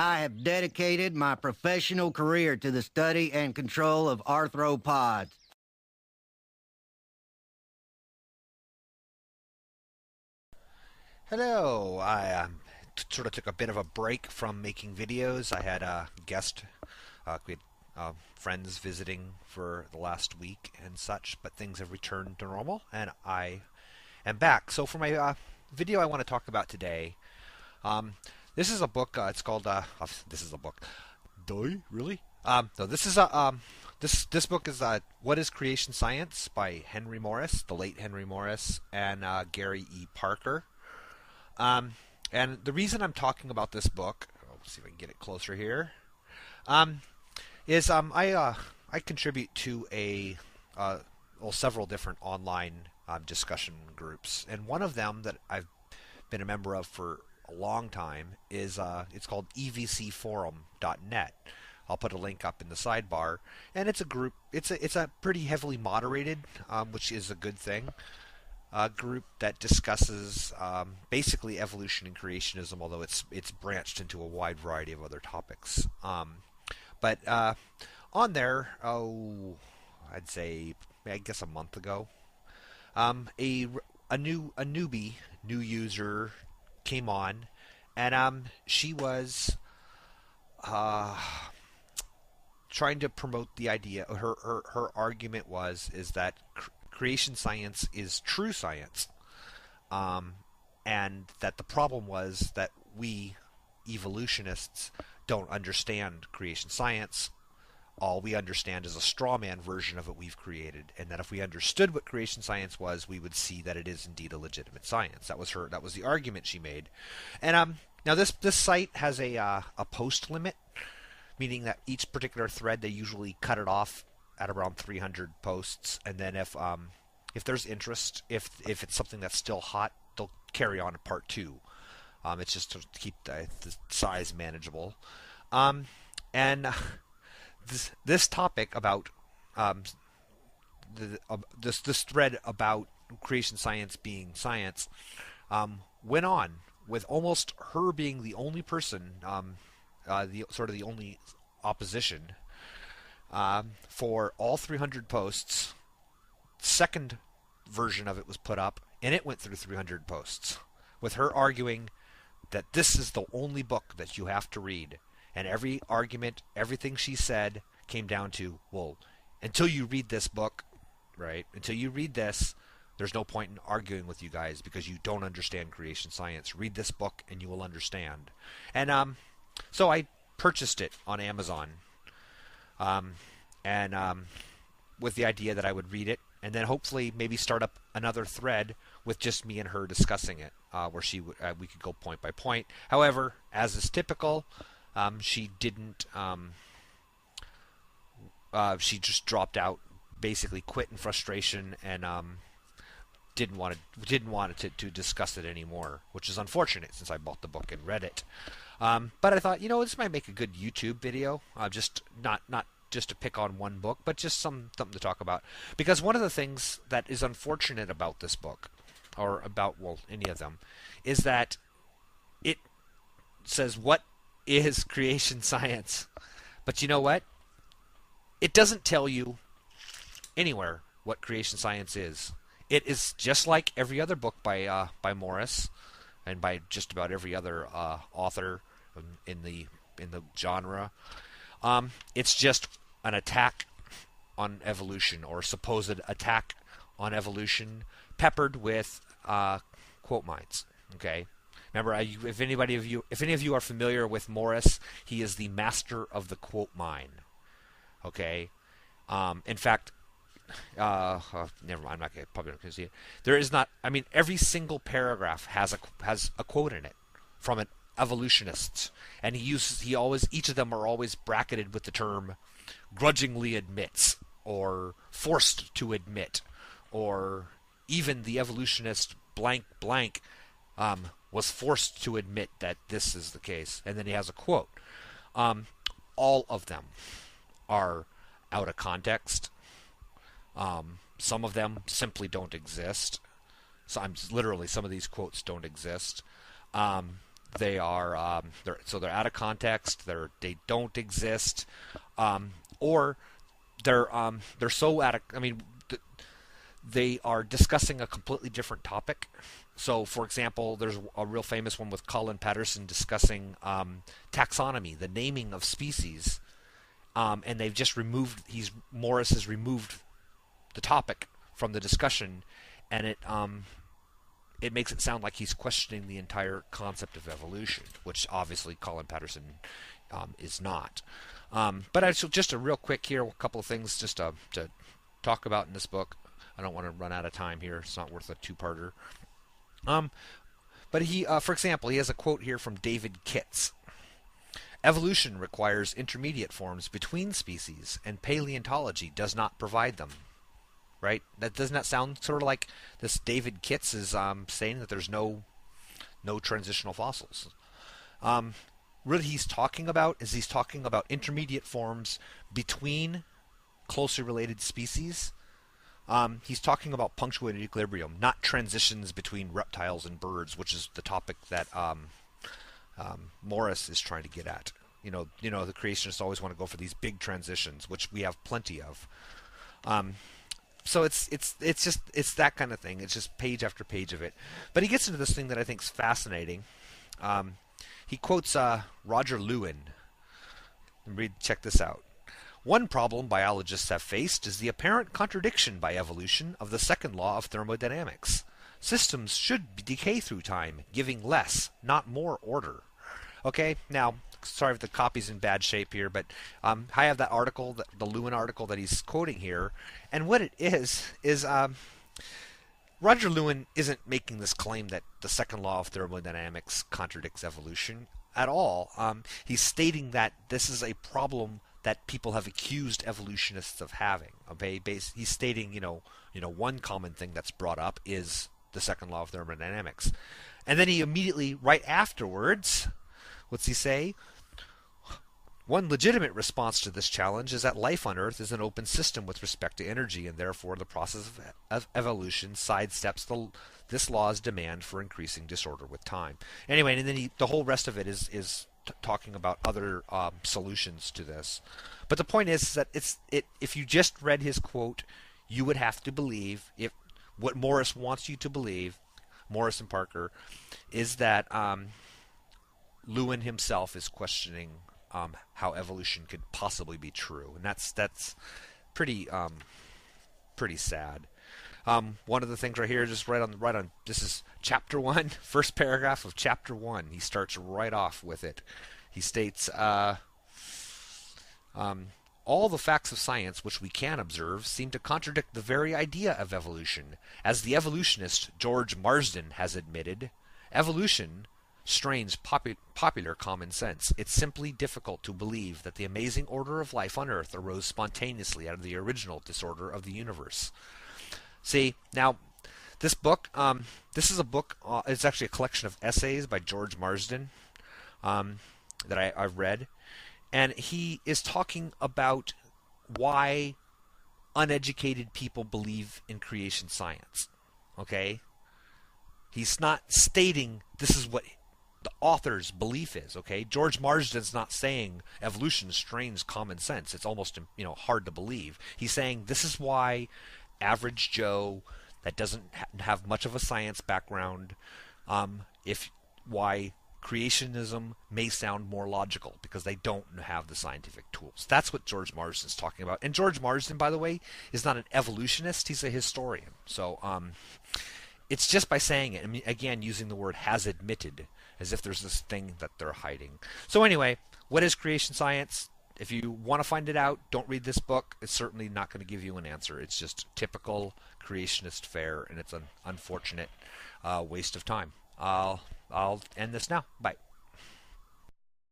I have dedicated my professional career to the study and control of arthropods. Hello, I sort of took a bit of a break from making videos. I had a guest, we had friends visiting for the last week and such, but things have returned to normal, and I am back. So for my video I want to talk about today, this is a book, it's called, this is a book. Really? No, this is this book is What is Creation Science by Henry Morris, the late Henry Morris, and Gary E. Parker. And the reason I'm talking about this book, let's see if I can get it closer here, is I contribute to several different online discussion groups, and one of them that I've been a member of for a long time is it's called EVC Forum.net. I'll put a link up in the sidebar, and it's a group. It's a pretty heavily moderated, which is a good thing. A group that discusses basically evolution and creationism, although it's branched into a wide variety of other topics. But on there, I'd say I guess a month ago, a newbie, new user came on, and she was trying to promote the idea. Her argument is that creation science is true science, and that the problem was that we evolutionists don't understand creation science. All we understand is a straw man version of what we've created, and that if we understood what creation science was, we would see that it is indeed a legitimate science. That was the argument she made. And now this site has a post limit, meaning that each particular thread, they usually cut it off at around 300 posts, and then if there's interest, if it's something that's still hot, they'll carry on to part 2. It's just to keep the size manageable. And this topic about this thread about creation science being science went on with almost her being the only person, the only opposition for all 300 posts. Second version of it was put up, and it went through 300 posts, with her arguing that this is the only book that you have to read. And every argument, everything she said came down to, well, until you read this book, right? Until you read this, there's no point in arguing with you guys because you don't understand creation science. Read this book and you will understand. And so I purchased it on Amazon, with the idea that I would read it and then hopefully maybe start up another thread with just me and her discussing it, where we could go point by point. However, as is typical, she didn't. She just dropped out, basically quit in frustration, and didn't want to discuss it anymore, which is unfortunate since I bought the book and read it. But I thought, this might make a good YouTube video. Just not just to pick on one book, but just something to talk about. Because one of the things that is unfortunate about this book, or about any of them, is that it says what is creation science, but you know what? It doesn't tell you anywhere what creation science is. It is just like every other book by Morris, and by just about every other author in the genre. It's just an attack on evolution, or supposed attack on evolution, peppered with quote mines. Okay. Remember, if any of you are familiar with Morris, he is the master of the quote mine. Okay. In fact, never mind. I'm not probably not going to see it. There is not. I mean, every single paragraph has a quote in it from an evolutionist, and each of them are always bracketed with the term grudgingly admits, or forced to admit, or even the evolutionist blank blank was forced to admit that this is the case, and then he has a quote. All of them are out of context. Some of them simply don't exist. Some of these quotes don't exist. they are they're out of context. They don't exist, or they're so out of. I mean, they are discussing a completely different topic. So, for example, there's a real famous one with Colin Patterson discussing taxonomy, the naming of species, and they've just removed. Morris has removed the topic from the discussion, and it makes it sound like he's questioning the entire concept of evolution, which obviously Colin Patterson is not. But just a real quick here, a couple of things just to talk about in this book. I don't want to run out of time here. It's not worth a two-parter. But he, for example, he has a quote here from David Kitts. Evolution requires intermediate forms between species, and paleontology does not provide them. Right? That doesn't that sound sort of like this David Kitts is saying that there's no transitional fossils. Really, he's talking about intermediate forms between closely related species. He's talking about punctuated equilibrium, not transitions between reptiles and birds, which is the topic that Morris is trying to get at. You know, the creationists always want to go for these big transitions, which we have plenty of. So it's that kind of thing. It's just page after page of it. But he gets into this thing that I think is fascinating. He quotes Roger Lewin. Check this out. One problem biologists have faced is the apparent contradiction by evolution of the second law of thermodynamics. Systems should decay through time, giving less, not more order. Okay, now, sorry if the copy's in bad shape here, but I have that article, the Lewin article that he's quoting here, and what it is Roger Lewin isn't making this claim that the second law of thermodynamics contradicts evolution at all. He's stating that this is a problem that people have accused evolutionists of having. Okay, he's stating, one common thing that's brought up is the second law of thermodynamics, and then he immediately, right afterwards, what's he say? One legitimate response to this challenge is that life on Earth is an open system with respect to energy, and therefore the process of evolution sidesteps this law's demand for increasing disorder with time. Anyway, and then the whole rest of it is talking about other solutions to this. But the point is that if you just read his quote, you would have to believe what Morris wants you to believe, Morris and Parker, is that Lewin himself is questioning how evolution could possibly be true, and that's pretty sad. One of the things right here, just right on. This is chapter 1, first paragraph of chapter 1. He starts right off with it. He states, all the facts of science which we can observe seem to contradict the very idea of evolution. As the evolutionist George Marsden has admitted, evolution strains popular common sense. It's simply difficult to believe that the amazing order of life on Earth arose spontaneously out of the original disorder of the universe. See, now, this book, this is a book, it's actually a collection of essays by George Marsden that I've read, and he is talking about why uneducated people believe in creation science, okay? He's not stating this is what the author's belief is, okay? George Marsden's not saying evolution strains common sense. It's almost, hard to believe. He's saying this is why average Joe that doesn't have much of a science background, why creationism may sound more logical because they don't have the scientific tools. That's what George Marsden's talking about. And George Marsden, by the way, is not an evolutionist. He's a historian. So it's just by saying it, I mean, again, using the word has admitted, as if there's this thing that they're hiding. So anyway, what is creation science? If you want to find it out, don't read this book. It's certainly not going to give you an answer. It's just typical creationist fare, and it's an unfortunate waste of time. I'll end this now. Bye.